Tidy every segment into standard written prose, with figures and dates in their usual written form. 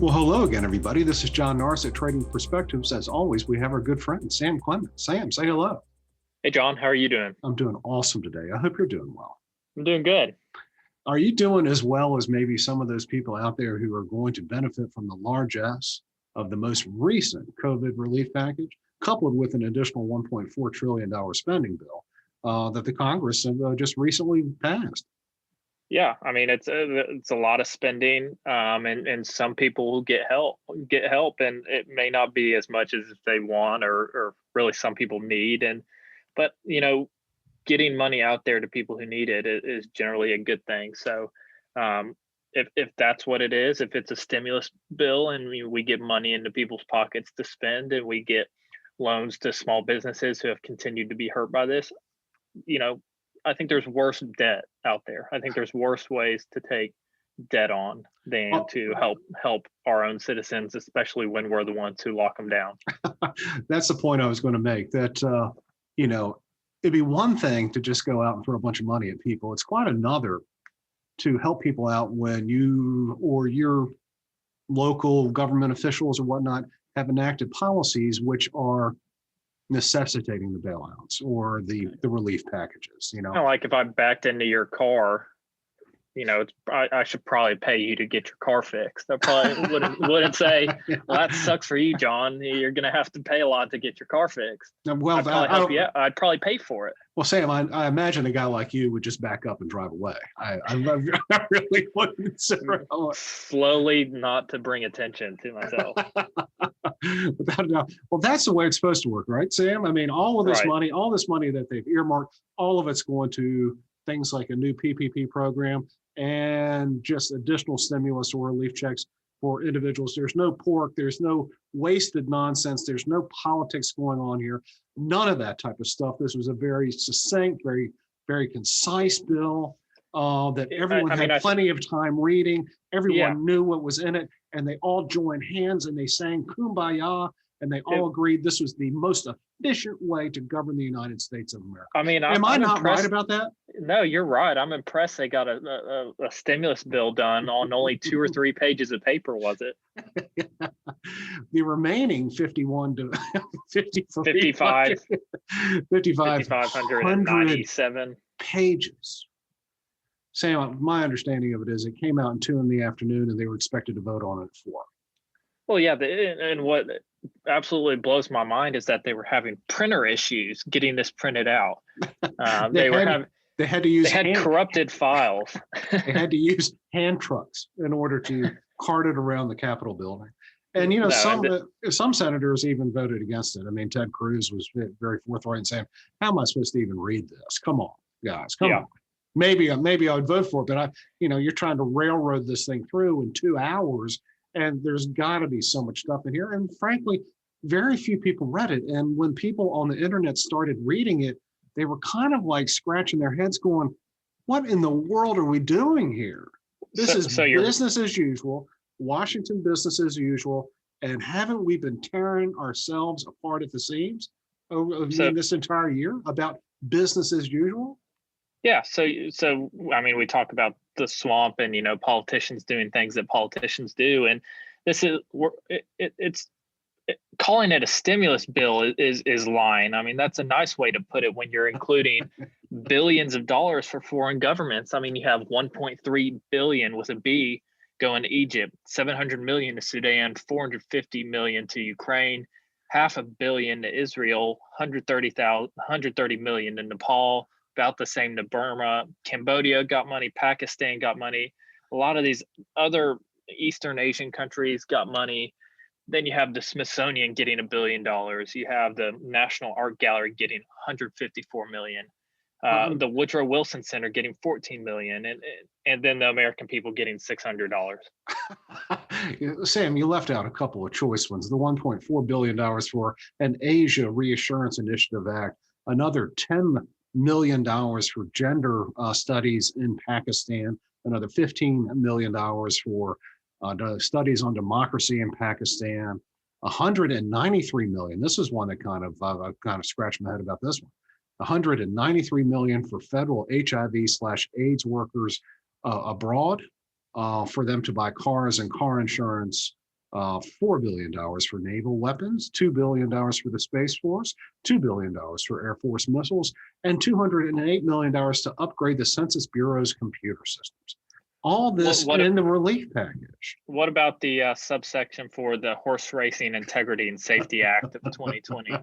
Well, hello again, everybody. This is John Norris at Trading Perspectives. As always, we have our good friend, Sam Clement. Sam, say hello. Hey, John, how are you doing? I'm doing awesome today. I hope you're doing well. I'm doing good. Are you doing as well as maybe some of those people out there who are going to benefit from the largesse of the most recent COVID relief package, coupled with an additional $1.4 trillion spending bill that the Congress just recently passed? Yeah, I mean it's a lot of spending, and some people will get help, and it may not be as much as they want or really some people need, but getting money out there to people who need it is generally a good thing. So, if that's what it is, if it's a stimulus bill and we get money into people's pockets to spend, and we get loans to small businesses who have continued to be hurt by this, I think there's worse debt out there. I think there's worse ways to take debt on than to help our own citizens, especially when we're the ones who lock them down. That's the point I was going to make, that, it'd be one thing to just go out and throw a bunch of money at people. It's quite another to help people out when you or your local government officials or whatnot have enacted policies which are necessitating the bailouts or the relief packages. Like if I backed into your car, I should probably pay you to get your car fixed. I probably wouldn't say, well, that sucks for you, John. You're going to have to pay a lot to get your car fixed. Well, I'd probably pay for it. Well, Sam, I imagine a guy like you would just back up and drive away. I really wouldn't consider slowly, not to bring attention to myself. Without a doubt. Well, that's the way it's supposed to work, right, Sam? I mean, all this money that they've earmarked, all of it's going to things like a new PPP program and just additional stimulus or relief checks for individuals. There's no pork, there's no wasted nonsense, there's no politics going on here, none of that type of stuff. This was a very succinct, very, very concise bill that everyone had plenty of time reading. Everyone knew what was in it, and they all joined hands and they sang Kumbaya, and they all agreed this was the most efficient way to govern the United States of America. I mean, am I not right about that? No, you're right. I'm impressed they got a stimulus bill done on only 2 or 3 pages of paper, was it? The remaining 51 to 5,597 pages. Sam, my understanding of it is it came out in 2 p.m, and they were expected to vote on it at 4. Well, yeah, and what absolutely blows my mind is that they were having printer issues getting this printed out. They had corrupted files. They had to use hand trucks in order to cart it around the Capitol building. And some senators even voted against it. I mean, Ted Cruz was very forthright in saying, "How am I supposed to even read this? Come on, guys, come on." Maybe I would vote for it, but you're trying to railroad this thing through in 2 hours. And there's got to be so much stuff in here. And frankly, very few people read it. And when people on the internet started reading it, they were kind of like scratching their heads going, what in the world are we doing here? This is business as usual, Washington business as usual. And haven't we been tearing ourselves apart at the seams this entire year about business as usual? Yeah. So I mean, we talk about the swamp and politicians doing things that politicians do, and this is it's calling it a stimulus bill is lying. I mean, that's a nice way to put it when you're including billions of dollars for foreign governments. I mean, you have 1.3 billion with a B going to Egypt, 700 million to Sudan, 450 million to Ukraine, $500 million to Israel, 130 million to Nepal. About the same to Burma. Cambodia got money. Pakistan got money. A lot of these other Eastern Asian countries got money. Then you have the Smithsonian getting $1 billion. You have the National Art Gallery getting 154 million. The Woodrow Wilson Center getting 14 million, and then the American people getting $600. Sam, you left out a couple of choice ones. The $1.4 billion for an Asia Reassurance Initiative Act, another $10 million for gender studies in Pakistan, another $15 million for studies on democracy in Pakistan, 193 million. This is one that kind of scratched my head about this one. 193 million for federal HIV/AIDS workers abroad, for them to buy cars and car insurance $4 billion for naval weapons, $2 billion for the Space Force, $2 billion for Air Force missiles, and $208 million to upgrade the Census Bureau's computer systems. All this in the relief package. What about the subsection for the Horse Racing Integrity and Safety Act of 2020?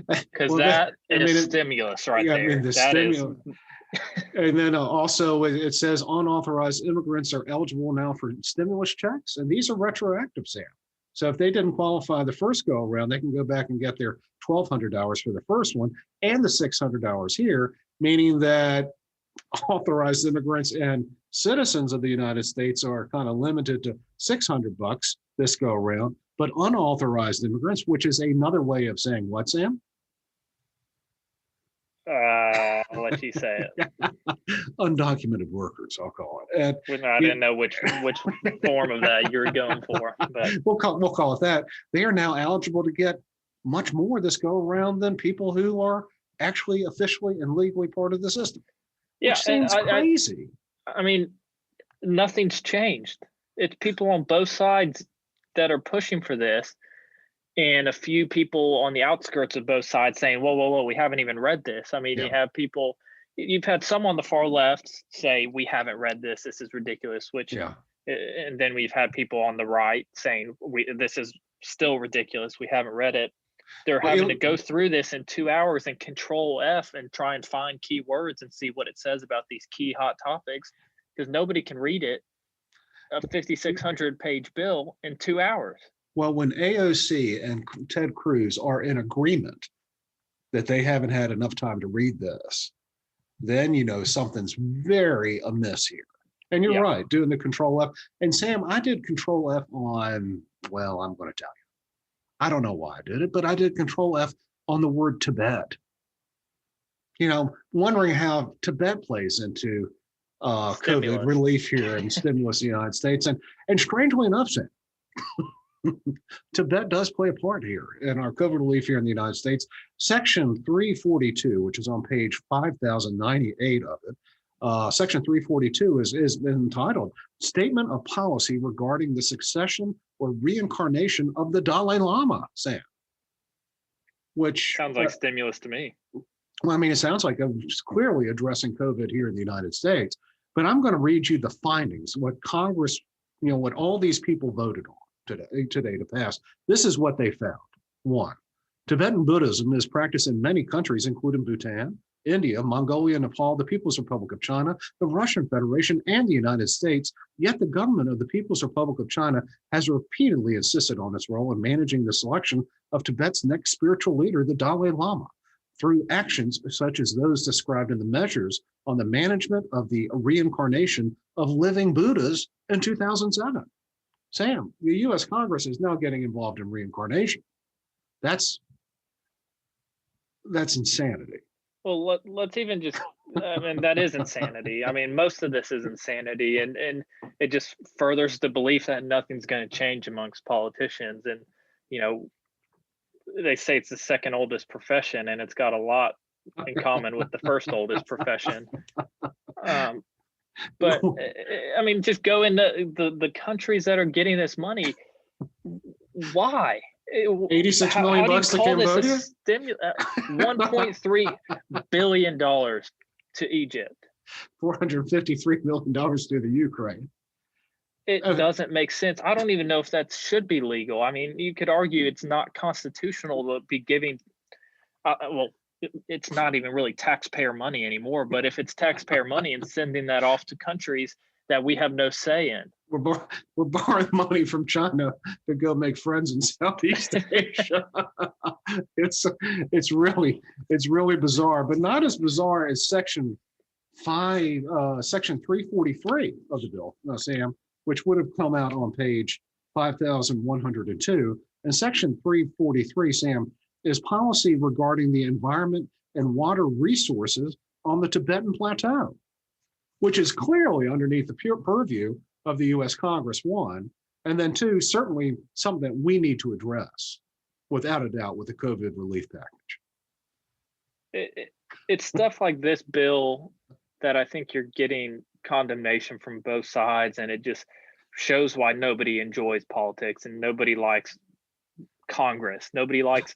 Because that is stimulus right there. I mean, the stimulus. And then also it says unauthorized immigrants are eligible now for stimulus checks, and these are retroactive, Sam. So if they didn't qualify the first go around, they can go back and get their $1,200 for the first one and the $600 here, meaning that authorized immigrants and citizens of the United States are kind of limited to $600 this go around, but unauthorized immigrants, which is another way of saying what, Sam? I'll let you say it. Undocumented workers, I'll call it. And I didn't know which form of that you're going for, but we'll call it that. They are now eligible to get much more this go around than people who are actually officially and legally part of the system. Yeah, which seems crazy. I mean, nothing's changed. It's people on both sides that are pushing for this, and a few people on the outskirts of both sides saying, whoa, we haven't even read this. I mean, you have people, you've had some on the far left say, we haven't read this, this is ridiculous, which, and then we've had people on the right saying, this is still ridiculous, we haven't read it. They're having to go through this in 2 hours and Control F and try and find key words and see what it says about these key hot topics, because nobody can read it, a 5,600 page bill, in 2 hours. Well, when AOC and Ted Cruz are in agreement that they haven't had enough time to read this, then you know something's very amiss here. And you're right, doing the Control F. And Sam, I did Control F on, well, I'm going to tell you. I don't know why I did it, but I did Control F on the word Tibet. You know, wondering how Tibet plays into COVID relief here and stimulus in the United States. And strangely enough, Sam, Tibet does play a part here in our COVID relief here in the United States. Section 342, which is on page 5098 of it, Section 342 is entitled Statement of Policy Regarding the Succession or Reincarnation of the Dalai Lama, Sam. Which sounds like stimulus to me. Well, I mean, it sounds like it's clearly addressing COVID here in the United States. But I'm going to read you the findings, what Congress, what all these people voted on today to pass. This is what they found. 1, Tibetan Buddhism is practiced in many countries, including Bhutan, India, Mongolia, Nepal, the People's Republic of China, the Russian Federation, and the United States. Yet the government of the People's Republic of China has repeatedly insisted on its role in managing the selection of Tibet's next spiritual leader, the Dalai Lama, through actions such as those described in the measures on the management of the reincarnation of living Buddhas in 2007. Sam, the U.S. Congress is now getting involved in reincarnation. That's insanity. Well, let's even just, I mean, that is insanity. I mean, most of this is insanity, and it just furthers the belief that nothing's going to change amongst politicians. And, they say it's the second oldest profession, and it's got a lot in common with the first oldest profession. But I mean, just go into the countries that are getting this money. Why? $86 million bucks to Cambodia? $1.3 billion to Egypt. $453 million to the Ukraine. It doesn't make sense. I don't even know if that should be legal. I mean, you could argue it's not constitutional to be giving, it's not even really taxpayer money anymore, but if it's taxpayer money and sending that off to countries that we have no say in. We're borrowing money from China to go make friends in Southeast Asia. It's really bizarre, but not as bizarre as Section 343 of the bill, Sam, which would have come out on page 5102. And Section 343, Sam, is policy regarding the environment and water resources on the Tibetan Plateau, which is clearly underneath the purview of the U.S. Congress, 1, and then 2, certainly something that we need to address, without a doubt, with the COVID relief package. It's stuff like this bill that I think you're getting condemnation from both sides, and it just shows why nobody enjoys politics and nobody likes Congress. Nobody likes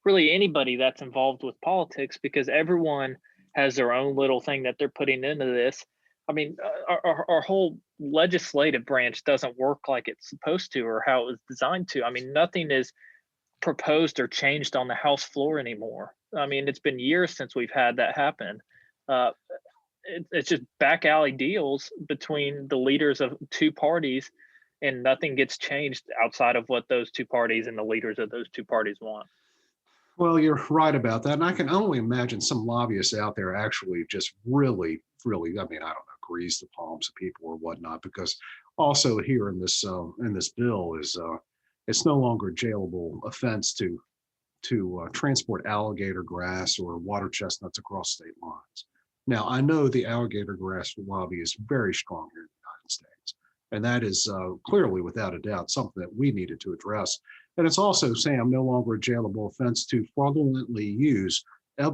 really anybody that's involved with politics, because everyone has their own little thing that they're putting into this. I mean, our whole legislative branch doesn't work like it's supposed to, or how it was designed to. I mean, nothing is proposed or changed on the House floor anymore. I mean, it's been years since we've had that happen. Uh, it's just back alley deals between the leaders of two parties, and nothing gets changed outside of what those two parties and the leaders of those two parties want. Well, you're right about that. And I can only imagine some lobbyists out there actually just really, really, I mean, I don't know, grease the palms of people or whatnot, because also here in this bill is it's no longer a jailable offense to transport alligator grass or water chestnuts across state lines. Now, I know the alligator grass lobby is very strong here in the United States, and that is clearly, without a doubt, something that we needed to address. And it's also, Sam, no longer a jailable offense to fraudulently use the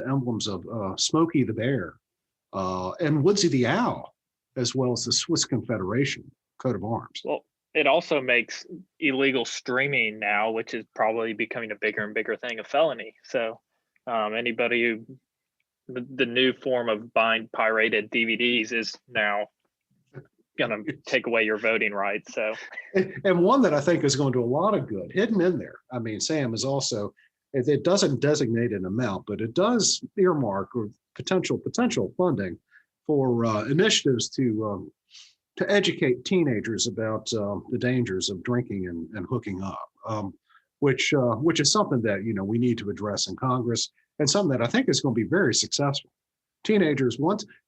emblems of Smokey the Bear and Woodsy the Owl, as well as the Swiss Confederation coat of arms. Well, it also makes illegal streaming now, which is probably becoming a bigger and bigger thing, a felony. So anybody who, the new form of buying pirated DVDs is now going to take away your voting rights. So, and one that I think is going to do a lot of good, hidden in there, I mean, Sam, is also, it doesn't designate an amount, but it does earmark or potential funding for initiatives to educate teenagers about the dangers of drinking and hooking up, which is something that, you know, we need to address in Congress, and something that I think is going to be very successful. Teenagers,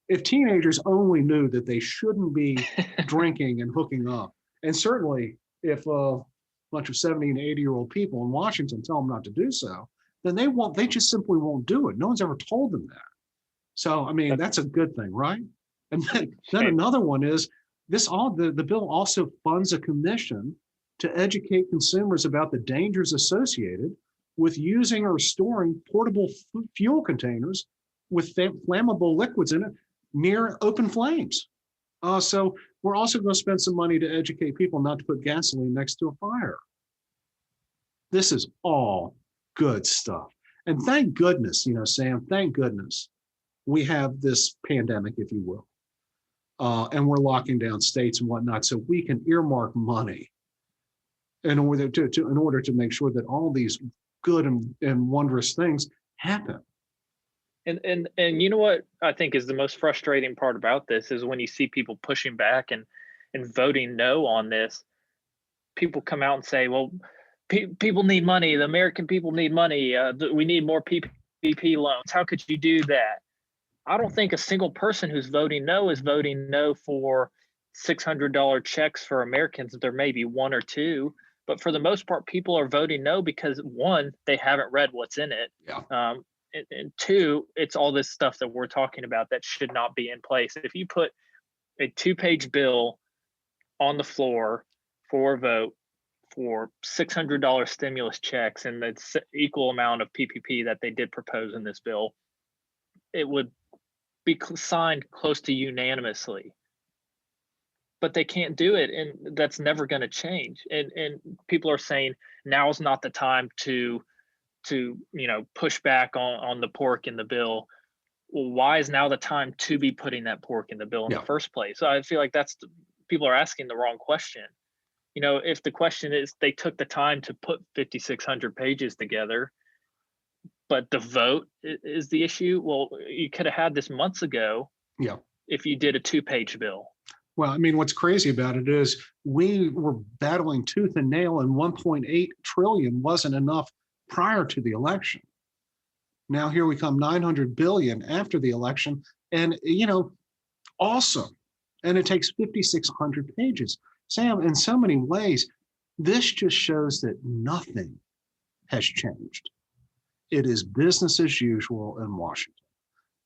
if teenagers only knew that they shouldn't be drinking and hooking up, and certainly if a bunch of 70 and 80-year-old people in Washington tell them not to do so, then they just simply won't do it. No one's ever told them that. So, I mean, that's a good thing, right? And then another one is the bill also funds a commission to educate consumers about the dangers associated with using or storing portable fuel containers with flammable liquids in it near open flames. So we're also going to spend some money to educate people not to put gasoline next to a fire. This is all good stuff. And thank goodness, you know, Sam, thank goodness we have this pandemic, if you will. And we're locking down states and whatnot, so we can earmark money in order to make sure that all these good and wondrous things happen. And you know what I think is the most frustrating part about this is when you see people pushing back and voting no on this. People come out and say, well, people need money. The American people need money. We need more PPP loans. How could you do that? I don't think a single person who's voting no is voting no for $600 checks for Americans. There may be one or two, but for the most part, people are voting no because, one, they haven't read what's in it. Yeah. And two, it's all this stuff that we're talking about that should not be in place. If you put a 2-page bill on the floor for a vote for $600 stimulus checks and the equal amount of PPP that they did propose in this bill, it would be signed close to unanimously. But they can't do it, and that's never going to change. And people are saying now's not the time to push back on the pork in the bill. Well, why is now the time to be putting that pork in the bill in the first place? So I feel like people are asking the wrong question. You know, if the question is they took the time to put 5,600 pages together, but the vote is the issue. Well, you could have had this months ago. Yeah. If you did a 2-page bill. Well, I mean, what's crazy about it is we were battling tooth and nail, and 1.8 trillion wasn't enough prior to the election. Now here we come, 900 billion after the election, and awesome. And it takes 5,600 pages. Sam, in so many ways, this just shows that nothing has changed. It is business as usual in Washington.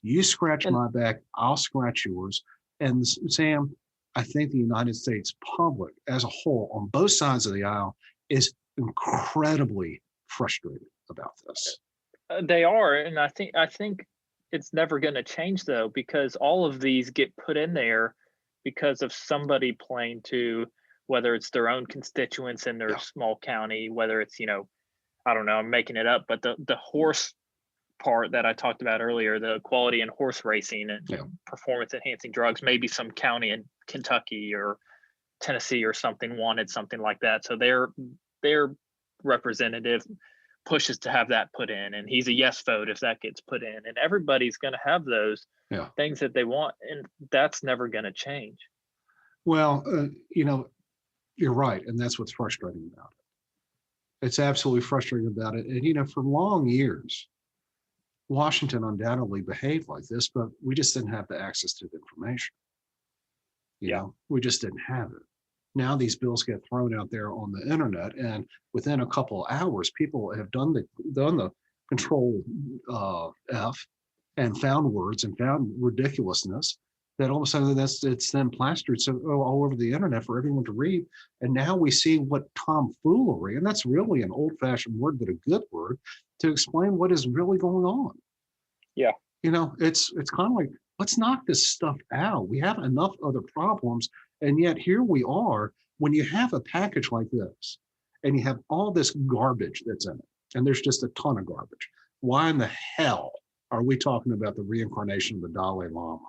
You scratch my back, I'll scratch yours. And Sam, I think the United States public as a whole, on both sides of the aisle, is incredibly frustrated about this. They are, and I think it's never going to change though, because all of these get put in there because of somebody playing to, whether it's their own constituents in their Yeah. small county, whether it's, I don't know, I'm making it up, but the horse part that I talked about earlier, the quality in horse racing and Yeah. performance enhancing drugs, maybe some county in Kentucky or Tennessee or something wanted something like that. So their representative pushes to have that put in, and he's a yes vote if that gets put in, and everybody's going to have those Yeah. things that they want, and that's never going to change. Well, you're right. And that's what's frustrating about it. It's absolutely frustrating about it. And, for long years, Washington undoubtedly behaved like this, but we just didn't have the access to the information. We just didn't have it. Now these bills get thrown out there on the internet, and within a couple of hours, people have done the control F and found words and found ridiculousness that all of a sudden it's then plastered all over the internet for everyone to read. And now we see what tomfoolery, and that's really an old-fashioned word, but a good word to explain what is really going on. Yeah. It's kind of like, let's knock this stuff out. We have enough other problems. And yet here we are, when you have a package like this and you have all this garbage that's in it, and there's just a ton of garbage. Why in the hell are we talking about the reincarnation of the Dalai Lama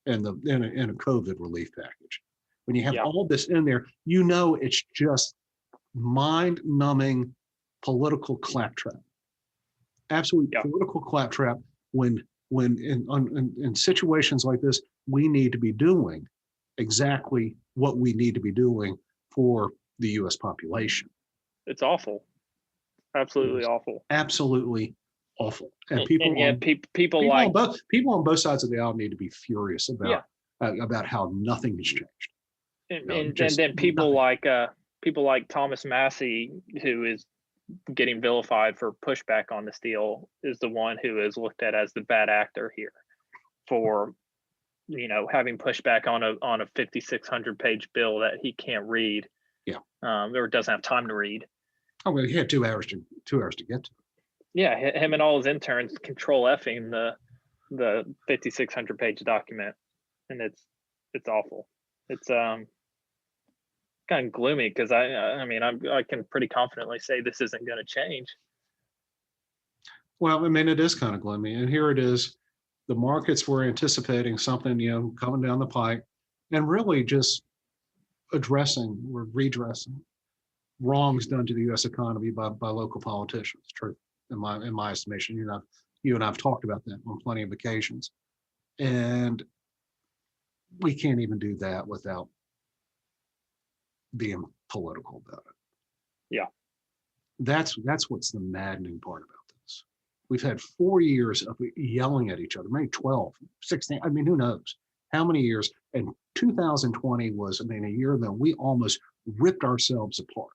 in a COVID relief package? When you have all this in there, it's just mind-numbing political claptrap. Absolute political claptrap when in situations like this, we need to be doing exactly what we need to be doing for the U.S. population. It's awful. Absolutely awful. Absolutely awful. And people on both sides of the aisle need to be furious about how nothing has changed. And then people like Thomas Massey, who is getting vilified for pushback on this deal, is the one who is looked at as the bad actor here for having pushback on a 5,600 page bill that he can't read. Or doesn't have time to read. Oh, well, he had 2 hours to get to it. Yeah, him and all his interns control Fing the 5,600 page document, and it's awful. It's kind of gloomy because I can pretty confidently say this isn't going to change. Well, it is kind of gloomy, and here it is. The markets were anticipating something, coming down the pike, and really just redressing wrongs done to the U.S. economy by local politicians. True, in my estimation. You and I've talked about that on plenty of occasions, and we can't even do that without being political about it. Yeah, that's what's the maddening part about this. We've had 4 years of yelling at each other, maybe 12, 16. Who knows how many years? And 2020 was, a year that we almost ripped ourselves apart.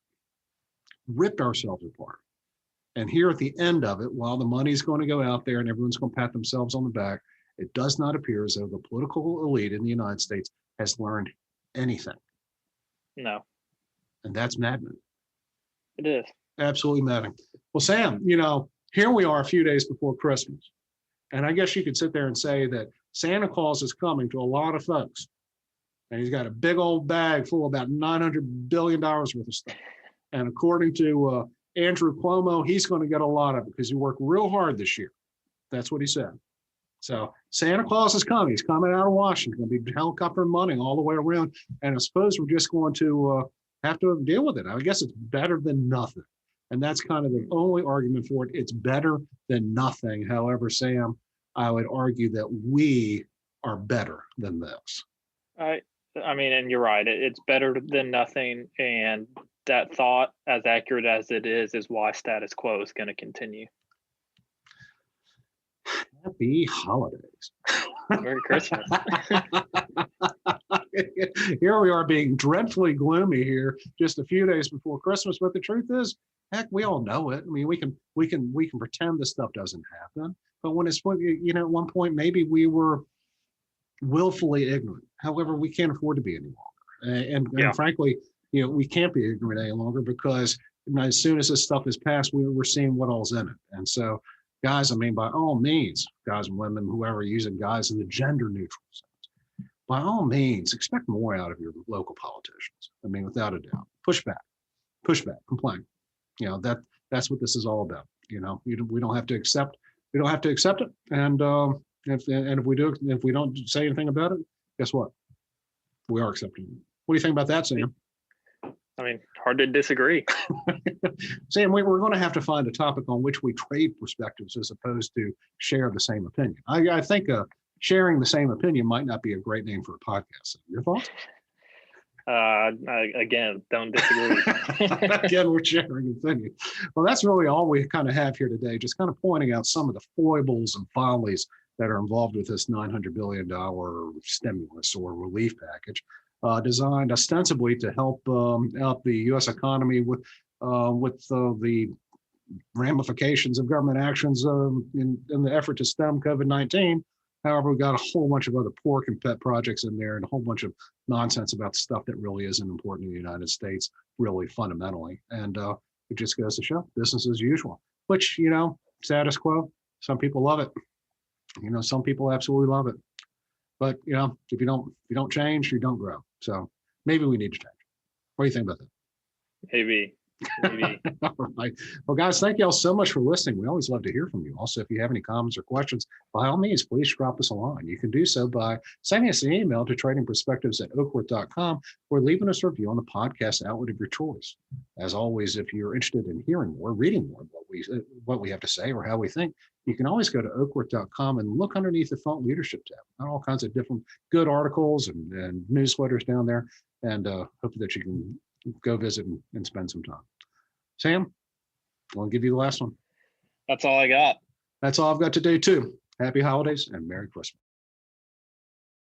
And here at the end of it, while the money's going to go out there and everyone's going to pat themselves on the back, it does not appear as though the political elite in the United States has learned anything. No. And that's maddening. It is. Absolutely maddening. Well, Sam, here we are a few days before Christmas. And I guess you could sit there and say that Santa Claus is coming to a lot of folks. And he's got a big old bag full of about $900 billion worth of stuff. And according to Andrew Cuomo, he's going to get a lot of it because he worked real hard this year. That's what he said. So Santa Claus is coming. He's coming out of Washington. He'll be helicopter money all the way around. And I suppose we're just going to have to deal with it. I guess it's better than nothing. And that's kind of the only argument for it. It's better than nothing. However, Sam, I would argue that we are better than this. And you're right. It's better than nothing. And that thought, as accurate as it is why status quo is going to continue. Happy holidays. Merry Christmas. Here we are being dreadfully gloomy here just a few days before Christmas, but the truth is, heck, we all know it. We can pretend this stuff doesn't happen, but when it's, at one point maybe we were willfully ignorant. However, we can't afford to be any longer, and frankly, we can't be ignorant any longer because as soon as this stuff is passed, we're seeing what all's in it. And so, guys, by all means, guys and women, whoever using guys in the gender neutral sense, by all means, expect more out of your local politicians. I mean, without a doubt, push back, complain. That's what this is all about. We don't have to accept. We don't have to accept it. And if we do, if we don't say anything about it, guess what? We are accepting it. What do you think about that, Sam? I mean, hard to disagree. Sam, we're going to have to find a topic on which we trade perspectives as opposed to share the same opinion. I think sharing the same opinion might not be a great name for a podcast. Your thoughts? Again, don't disagree. Again, we're sharing opinion. Well, that's really all we kind of have here today, just kind of pointing out some of the foibles and follies that are involved with this $900 billion stimulus or relief package, designed ostensibly to help out the U.S. economy with the ramifications of government actions in the effort to stem COVID-19. However, we've got a whole bunch of other pork and pet projects in there and a whole bunch of nonsense about stuff that really isn't important in the United States, really fundamentally. And it just goes to show business as usual, which, status quo, some people love it. Some people absolutely love it. But, if you don't change, you don't grow. So maybe we need to change. What do you think about that? Maybe. All right. Well, guys, thank you all so much for listening. We always love to hear from you. Also, if you have any comments or questions, by all means, please drop us a line. You can do so by sending us an email to tradingperspectives@oakwood.com or leaving us a review on the podcast outlet of your choice. As always, if you're interested in hearing more, reading more, what we have to say or how we think, you can always go to oakwood.com and look underneath the Thought Leadership tab. Got all kinds of different good articles and newsletters down there, and hope that you can go visit and spend some time. Sam, I'll give you the last one. That's all I got. That's all I've got today too. Happy holidays and Merry Christmas.